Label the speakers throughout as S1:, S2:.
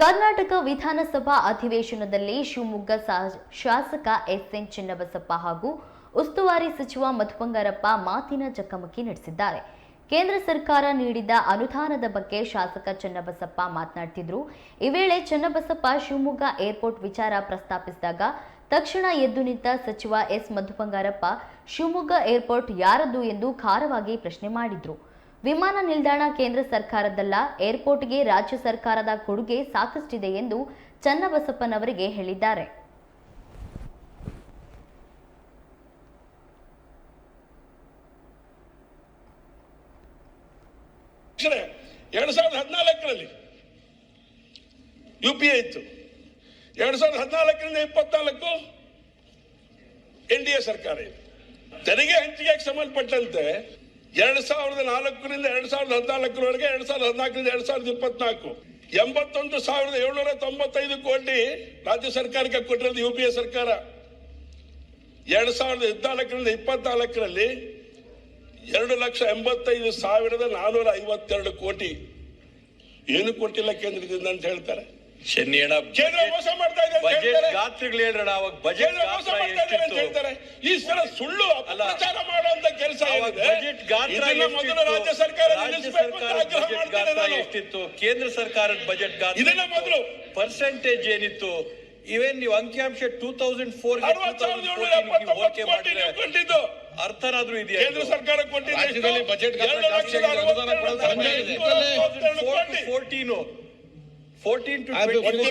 S1: ಕರ್ನಾಟಕ ವಿಧಾನಸಭಾ ಅಧಿವೇಶನದಲ್ಲಿ ಶಿವಮೊಗ್ಗ ಶಾಸಕ ಎಸ್ಎನ್ ಚನ್ನಬಸಪ್ಪ ಹಾಗೂ ಉಸ್ತುವಾರಿ ಸಚಿವ ಮಧು ಬಂಗಾರಪ್ಪ ಮಾತಿನ ಚಕಮಕಿ ನಡೆಸಿದ್ದಾರೆ. ಕೇಂದ್ರ ಸರ್ಕಾರ ನೀಡಿದ ಅನುದಾನದ ಬಗ್ಗೆ ಶಾಸಕ ಚನ್ನಬಸಪ್ಪ ಮಾತನಾಡುತ್ತಿದ್ದರು. ಈ ವೇಳೆ ಚನ್ನಬಸಪ್ಪ ಶಿವಮೊಗ್ಗ ಏರ್ಪೋರ್ಟ್ ವಿಚಾರ ಪ್ರಸ್ತಾಪಿಸಿದಾಗ ತಕ್ಷಣ ಎದ್ದು ನಿಂತ ಸಚಿವ ಎಸ್ ಮಧು ಬಂಗಾರಪ್ಪ ಶಿವಮೊಗ್ಗ ಏರ್ಪೋರ್ಟ್ ಯಾರದ್ದು ಎಂದು ಖಾರವಾಗಿ ಪ್ರಶ್ನೆ ಮಾಡಿದ್ರು. ವಿಮಾನ ನಿಲ್ದಾಣ ಕೇಂದ್ರ ಸರ್ಕಾರದಲ್ಲ, ಏರ್ಪೋರ್ಟ್ಗೆ ರಾಜ್ಯ ಸರ್ಕಾರದ ಕೊಡುಗೆ ಸಾಕಷ್ಟಿದೆ ಎಂದು ಚನ್ನಬಸಪ್ಪನವರಿಗೆ ಹೇಳಿದ್ದಾರೆ.
S2: ಎರಡು 2014ರಲ್ಲಿ ಯುಪಿಎ ಇತ್ತು. 2014ರಿಂದ 24 NDA ಸರ್ಕಾರ ಇದೆ. ತೆರಿಗೆ ಹಂಚಿಕೆಗೆ ಸಂಬಂಧಪಟ್ಟಂತೆ 2004ರಿಂದ 2014ರವರೆಗೆ 2014ರಿಂದ 2024 81,795 ಕೋಟಿ ರಾಜ್ಯ ಸರ್ಕಾರಕ್ಕೆ ಕೊಟ್ಟಿರೋದು ಯುಪಿಎ ಸರ್ಕಾರ. 2014ರಿಂದ 24ರಲ್ಲಿ 2,85,452 ಕೋಟಿ ಏನು ಕೊಟ್ಟಿಲ್ಲ ಕೇಂದ್ರದಿಂದ ಅಂತ ಹೇಳ್ತಾರೆ. ಕೇಂದ್ರ ಮೋಸ ಮಾಡ್ತಾ ಇದೆ ಹೇಳ್ತಾರೆ. ಈ ಸಲ ಸುಳ್ಳು ಅಪಪ್ರಚಾರ ಮಾಡುವಂತ ಕೆಲಸ ಮೊದಲು ರಾಜ್ಯ ಸರ್ಕಾರ
S3: ಎಷ್ಟಿತ್ತು, ಕೇಂದ್ರ ಸರ್ಕಾರದ ಬಜೆಟ್ ಗಾತ್ರ ಮೊದಲು ಪರ್ಸೆಂಟೇಜ್ ಏನಿತ್ತು, ಇವೇನ್ ನೀವು ಅಂಕಿಅಂಶ 2004
S2: ಕೊಟ್ಟಿದ್ದು
S3: ಅರ್ಥನಾದ್ರೂ ಇದೆಯಾ?
S2: ಕೇಂದ್ರ ಸರ್ಕಾರ ಕೊಟ್ಟಿದ್ದು ಬಜೆಟ್
S3: 14 to 20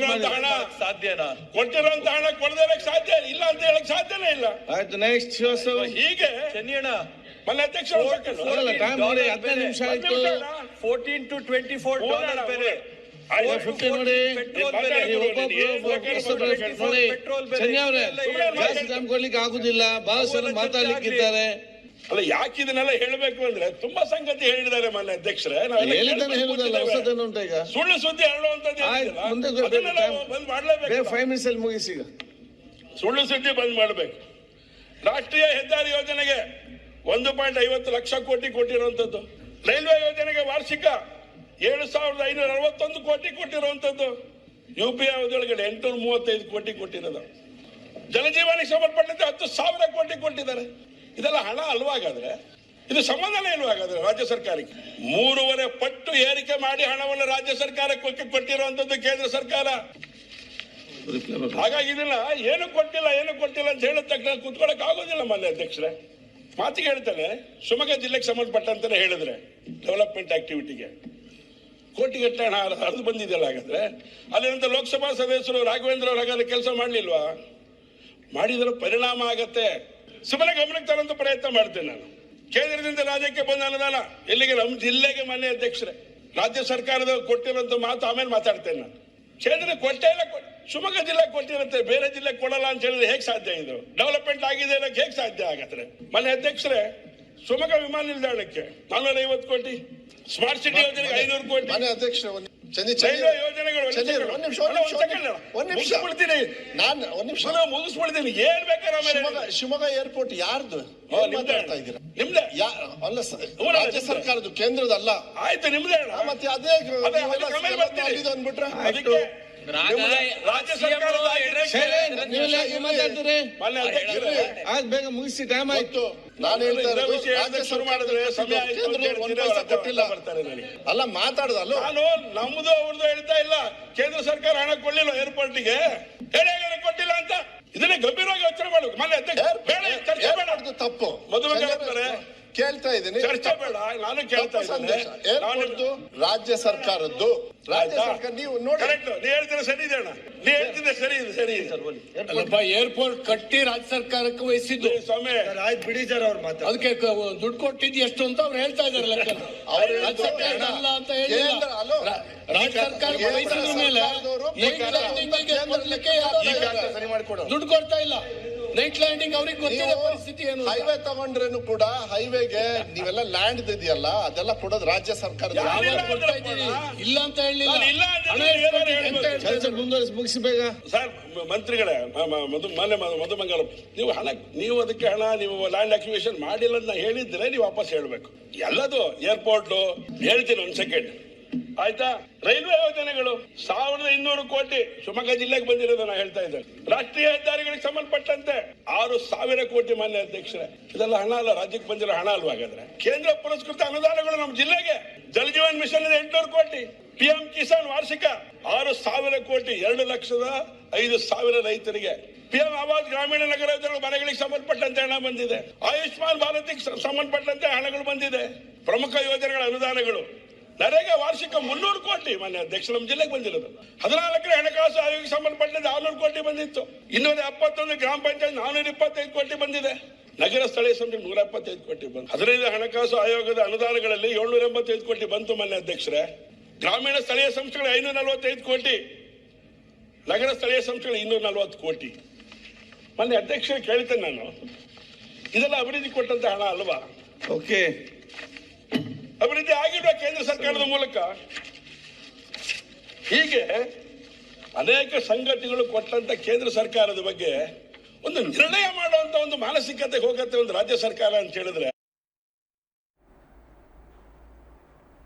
S3: ಸಾಧ್ಯನಾ?
S2: ಕೊಟ್ಟಿರೋಂತ ಹಣ ಕೊಡದೇ ಸಾಧ್ಯ ಇಲ್ಲ ಅಂತ ಹೇಳಕ್ ಸಾಧ್ಯನೇ ಇಲ್ಲ.
S4: ಆಯ್ತು, ನೆಕ್ಸ್ಟ್
S2: ಹೀಗೆ
S3: ಚೆನ್ನಣ್ಣ
S2: ಮನೆ ಅಧ್ಯಕ್ಷ
S3: 14 to 24 ಡಾಲರ್ ಬೆಲೆ
S4: ಕೊಡ್ಲಿಕ್ಕೆ ಆಗುದಿಲ್ಲ. ಬಹಳ ಸಲ ಮಾತಾಡ್ಲಿಕ್ಕಿದ್ದಾರೆ.
S2: ಅಲ್ಲ, ಯಾಕೆ ಇದನ್ನೆಲ್ಲ ಹೇಳಬೇಕು ಅಂದ್ರೆ ತುಂಬಾ ಸಂಗತಿ ಹೇಳಿದ್ದಾರೆ ಮನೆ ಅಧ್ಯಕ್ಷರೇ.
S4: ಹೇಳುದಲ್ಲ, ಹೊಸದೇನು ಉಂಟು ಈಗ?
S2: ಸುಳ್ಳು ಸುದ್ದಿ ಹೇಳುವಂತದ್ದು ಬಂದ್ ಮಾಡ್ಲೇಬೇಕು.
S4: 5 minutes ಅಲ್ಲಿ ಮುಗಿಸಿ. ಈಗ
S2: ಸುಳ್ಳು ಸುದ್ದಿ ಬಂದ್ ಮಾಡಬೇಕು. ರಾಷ್ಟ್ರೀಯ ಹೆದ್ದಾರಿ ಯೋಜನೆಗೆ 1.50 ಲಕ್ಷ ಕೋಟಿ ಕೊಟ್ಟಿರುವಂತದ್ದು, ರೈಲ್ವೆ ಯೋಜನೆಗೆ ವಾರ್ಷಿಕ 7,561 ಕೋಟಿ ಕೊಟ್ಟಿರುವಂತದ್ದು, ಯುಪಿಎ ಅವಧಿಯೊಳಗಡೆ 835 ಕೋಟಿ ಕೊಟ್ಟಿರೋದು, ಜಲಜೀವನಿಗೆ ಸಂಬಂಧಪಟ್ಟಂತೆ 10,000 ಕೋಟಿ ಕೊಟ್ಟಿದ್ದಾರೆ. ಇದೆಲ್ಲ ಹಣ ಅಲ್ವಾಗಾದ್ರೆ, ಇದು ಸಂಬಂಧನೇ ಇಲ್ವಾಗಾದ್ರೆ ರಾಜ್ಯ ಸರ್ಕಾರಕ್ಕೆ 3.5 ಪಟ್ಟು ಏರಿಕೆ ಮಾಡಿ ಹಣವನ್ನು ರಾಜ್ಯ ಸರ್ಕಾರಕ್ಕೆ ಕೊಟ್ಟಿರುವಂತದ್ದು ಕೇಂದ್ರ ಸರ್ಕಾರ. ಹಾಗಾಗಿ ಇದನ್ನ ಏನು ಕೊಟ್ಟಿಲ್ಲ ಅಂತ ಹೇಳಿದ ತಕ್ಷಣ ಕುತ್ಕೊಳಕ್ ಆಗೋದಿಲ್ಲ. ಮಾನ್ಯ ಅಧ್ಯಕ್ಷರೇ, ಮಾತಿಗೆ ಹೇಳ್ತಾನೆ, ಶಿವಮೊಗ್ಗ ಜಿಲ್ಲೆಗೆ ಸಂಬಂಧಪಟ್ಟಂತಾನೆ ಹೇಳಿದ್ರೆ ಡೆವಲಪ್ಮೆಂಟ್ ಆಕ್ಟಿವಿಟಿಗೆ ಕೋಟಿಗಟ್ಟಲೆ ಹಣ ಹರಿದು ಬಂದಿದೆಯಲ್ಲ. ಹಾಗಾದ್ರೆ ಅಲ್ಲಿನಂತ ಲೋಕಸಭಾ ಸದಸ್ಯರು ರಾಘವೇಂದ್ರ ಅವರು ಹಾಗಾದ್ರೆ ಕೆಲಸ ಮಾಡ್ಲಿಲ್ವಾ? ಮಾಡಿದ್ರ ಪರಿಣಾಮ ಆಗತ್ತೆ. ಸುಮ್ಮನೆ ಗಮನಕ್ಕೆ ತರುವಂತ ಪ್ರಯತ್ನ ಮಾಡ್ತೇನೆ ನಾನು. ಕೇಂದ್ರದಿಂದ ರಾಜ್ಯಕ್ಕೆ ಬಂದ ಅನುದಾನ ಇಲ್ಲಿಗೆ ನಮ್ಮ ಜಿಲ್ಲೆಗೆ ಮಾನ್ಯ ಅಧ್ಯಕ್ಷರೇ ರಾಜ್ಯ ಸರ್ಕಾರದ ಕೊಟ್ಟಿರುವಂತ ಮಾತು ಆಮೇಲೆ ಮಾತಾಡ್ತೇನೆ ನಾನು. ಕೇಂದ್ರ ಕೊಟ್ಟೇ ಇಲ್ಲ, ಶಿವಮೊಗ್ಗ ಜಿಲ್ಲೆಗೆ ಕೊಟ್ಟಿರುತ್ತೆ, ಬೇರೆ ಜಿಲ್ಲೆಗೆ ಕೊಡಲ್ಲ ಅಂತ ಹೇಳಿದ್ರೆ ಹೇಗೆ ಸಾಧ್ಯ? ಇದು ಡೆವಲಪ್ಮೆಂಟ್ ಆಗಿದೆ ಅನ್ನೋಕೆ ಹೇಗೆ ಸಾಧ್ಯ ಆಗತ್ತೆ? ಮಾನ್ಯ ಅಧ್ಯಕ್ಷರೇ, ಶಿವಮೊಗ್ಗ ವಿಮಾನ ನಿಲ್ದಾಣಕ್ಕೆ 450 ಕೋಟಿ, ಸ್ಮಾರ್ಟ್ ಸಿಟಿ ಯೋಜನೆಗೆ 500 ಕೋಟಿ, ರೈಲ್ವೆ ಯೋಜನೆಗಳು ಮುಗಿಸ್ಬಿಡ್ತೀನಿ. ಏನ್ ಬೇಕಾದ್ರೆ
S5: ಶಿವಮೊಗ್ಗ ಏರ್ಪೋರ್ಟ್ ಯಾರ್ದು ಮಾತಾಡ್ತಾ ಇದ್ದೀರಾ?
S2: ನಿಮ್ದೆ
S5: ಅಲ್ಲ, ರಾಜ್ಯ ಸರ್ಕಾರದ್ದು, ಕೇಂದ್ರದಲ್ಲ.
S2: ಆಯ್ತು, ನಿಮ್ದೇ.
S5: ಮತ್ತೆ ಅದೇ ಅಂದ್ಬಿಟ್ರೆ ರಾಜ್ಯ ಸರ್ಕಾರದ
S4: ಬೇಗ ಮುಗಿಸಿ, ಟೈಮ್ ಆಯ್ತು.
S5: ನಾನು ಹೇಳ್ತಾ ರಾಜ್ಯ ಶುರು ಮಾಡಿದ್ರೆ ಸಮಯ ಕೊಟ್ಟಿಲ್ಲ ಅಲ್ಲ, ಮಾತಾಡುದಲ್ಲ.
S2: ನಾನು ನಮ್ದು ಅವ್ರದ್ದು ಹೇಳ್ತಾ ಇಲ್ಲ. ಕೇಂದ್ರ ಸರ್ಕಾರ ಹಣ ಕೊಡ್ಲಿಲ್ಲ ಏರ್ಪೋರ್ಟ್ಗೆ, ಹೇಳಿ ಕೊಟ್ಟಿಲ್ಲ ಅಂತ. ಇದನ್ನೇ ಗಂಭೀರವಾಗಿ ಯೋಚನೆ ಮಾಡಬೇಕು. ಮಾನ್ಯ ಅಧ್ಯಕ್ಷ, ಚರ್ಚೆ ಬೇಡ,
S5: ತಪ್ಪು.
S2: ಮದುವೆ
S5: ಕೇಳ್ತಾ ಇದ್ದೀನಿ,
S2: ಚರ್ಚೆ ಬೇಡ. ನಾನು ಕೇಳ್ತಾ ಇದ್ದೀನಿ,
S5: ರಾಜ್ಯ ಸರ್ಕಾರದ್ದು. ರಾಜ್ಯ ಸರ್ಕಾರ ನೀವು ನೋಡಿ,
S2: ನೀ ಹೇಳ್ತೀರ ಸರಿ ಇದೆ ಅಣ್ಣ, ನೀ ಹೇಳ್ತಿದ್ದೆ ಸರಿ ಇದೆ, ಸರಿ ಇದೆ.
S6: ಅಲ್ಲಪ್ಪ, ಏರ್ಪೋರ್ಟ್ ಕಟ್ಟಿ ರಾಜ್ಯ ಸರ್ಕಾರಕ್ಕೆ ವಹಿಸಿದ್ದು
S2: ಸ್ವಾಮಿ.
S4: ಆಯ್ತು ಬಿಡಿ ಸರ್, ಅವ್ರು ಮಾತಾಡ.
S6: ಅದಕ್ಕೆ ದುಡ್ಡು ಕೊಟ್ಟಿದ್ದು ಎಷ್ಟು ಅಂತ ಅವ್ರು ಹೇಳ್ತಾ ಇದಾರೆ. ಲೆಕ್ಕ ರಾಜ್ಯ ಸರ್ಕಾರ ಅಲ್ಲ ಅಂತ ಹೇಳಿಲ್ಲ. ರಾಜ್ಯ ಸರ್ಕಾರ ವಹಿಸಿದ ಮೇಲೆ ದುಡ್ಡು ಕೊಡ್ತಾ ಇಲ್ಲ. ನೈಟ್ ಲ್ಯಾಂಡಿಂಗ್ ಅವ್ರಿಗೆ ಗೊತ್ತಿದೆ ಪರಿಸ್ಥಿತಿ ಏನು.
S5: ಹೈವೇ ತಗೊಂಡ್ರೇನು ಕೂಡ ಹೈವೇಗೆ ನೀವೆಲ್ಲ ಲ್ಯಾಂಡ್ ಇದೆಯಲ್ಲ, ಅದೆಲ್ಲ ಕೊಡೋದು ರಾಜ್ಯ ಸರ್ಕಾರ.
S6: ಇಲ್ಲ ಅಂತ ಹೇಳಿಲ್ಲ.
S4: ಮುಗಿಸಿ ಬೇಗ.
S2: ಸರ್ ಮಂತ್ರಿಗಳೇ, ಮಧು ಬಂಗಾರಪ್ಪ, ನೀವು ಅದಕ್ಕೆ ಹಣ ನೀವು ಲ್ಯಾಂಡ್ ಅಕ್ವಿಷನ್ ಮಾಡಿಲ್ಲ ಅಂತ ಹೇಳಿದ್ರೆ ನೀವು ವಾಪಸ್ ಹೇಳ್ಬೇಕು. ಎಲ್ಲದು ಏರ್ಪೋರ್ಟ್ ಹೇಳ್ತೀನಿ, 1 ಸೆಕೆಂಡ್. ಆಯ್ತಾ? ರೈಲ್ವೆ ಯೋಜನೆಗಳು 1200 ಕೋಟಿ ಶಿವಮೊಗ್ಗ ಜಿಲ್ಲೆಗೆ ಬಂದಿರೋದು ನಾ ಹೇಳ್ತಾ ಇದ್ದೇನೆ. ರಾಷ್ಟ್ರೀಯ ಹೆದ್ದಾರಿಗಳಿಗೆ ಸಂಬಂಧಪಟ್ಟಂತೆ 6,000 ಕೋಟಿ ಮಾನ್ಯ ಅಧ್ಯಕ್ಷರೇ. ಇದೆಲ್ಲ ಹಣ ಅಲ್ಲ, ರಾಜ್ಯಕ್ಕೆ ಬಂದಿರೋ ಹಣ ಅಲ್ವಾ? ಹಾಗಾದ್ರೆ ಕೇಂದ್ರ ಪುರಸ್ಕೃತ ಅನುದಾನಗಳು ನಮ್ಮ ಜಿಲ್ಲೆಗೆ ಜಲ್ ಜೀವನ್ ಮಿಷನ್ 800 ಕೋಟಿ, PM ಕಿಸಾನ್ ವಾರ್ಷಿಕ 6,000 ಕೋಟಿ, 2,05,000 ರೈತರಿಗೆ, PM ಆವಾಸ್ ಗ್ರಾಮೀಣ ನಗರ ಯೋಜನೆ ಮನೆಗಳಿಗೆ ಸಂಬಂಧಪಟ್ಟಂತೆ ಹಣ ಬಂದಿದೆ, ಆಯುಷ್ಮಾನ್ ಭಾರತಿಗೆ ಸಂಬಂಧಪಟ್ಟಂತೆ ಹಣಗಳು ಬಂದಿದೆ, ಪ್ರಮುಖ ಯೋಜನೆಗಳ ಅನುದಾನಗಳು, ನರೇಗಾ ವಾರ್ಷಿಕ 300 ಕೋಟಿ ಮಾನ್ಯ ಅಧ್ಯಕ್ಷ ನಮ್ಮ ಜಿಲ್ಲೆಗೆ ಬಂದಿರೋದು. 14ನೇ ಹಣಕಾಸು ಆಯೋಗಕ್ಕೆ ಸಂಬಂಧಪಟ್ಟಂತೆ 600 ಕೋಟಿ ಬಂದಿತ್ತು. 271 ಗ್ರಾಮ ಪಂಚಾಯತ್ 425 ಕೋಟಿ ಬಂದಿದೆ. ನಗರ ಸ್ಥಳೀಯ ಸಂಸ್ಥೆ 175 ಕೋಟಿ ಬಂತು. 15 ಹಣಕಾಸು ಆಯೋಗದ ಅನುದಾನಗಳಲ್ಲಿ 785 ಕೋಟಿ ಬಂತು ಮಾನ್ಯ ಅಧ್ಯಕ್ಷರೇ. ಗ್ರಾಮೀಣ ಸ್ಥಳೀಯ ಸಂಸ್ಥೆಗಳು 545 ಕೋಟಿ, ನಗರ ಸ್ಥಳೀಯ ಸಂಸ್ಥೆಗಳು 240 ಕೋಟಿ. ಮಾನ್ಯ ಅಧ್ಯಕ್ಷರೇ ಕೇಳ್ತೇನೆ ನಾನು, ಇದೆಲ್ಲ ಅಭಿವೃದ್ಧಿ ಕೊಟ್ಟಂತ ಹಣ ಅಲ್ವಾ?
S4: ಓಕೆ,
S2: ಅಭಿವೃದ್ಧಿ ಆಗಿರುವ ಕೇಂದ್ರ ಸರ್ಕಾರದ ಮೂಲಕ. ಹೀಗೆ ಅನೇಕ ಸಂಗತಿಗಳು ಕೊಟ್ಟಂತ ಕೇಂದ್ರ ಸರ್ಕಾರದ ಬಗ್ಗೆ ಒಂದು ನಿರ್ಣಯ ಮಾಡುವಂತ ಒಂದು ಮಾನಸಿಕತೆ ಹೋಗತ್ತೆ ಒಂದು ರಾಜ್ಯ ಸರ್ಕಾರ ಅಂತ ಹೇಳಿದ್ರೆ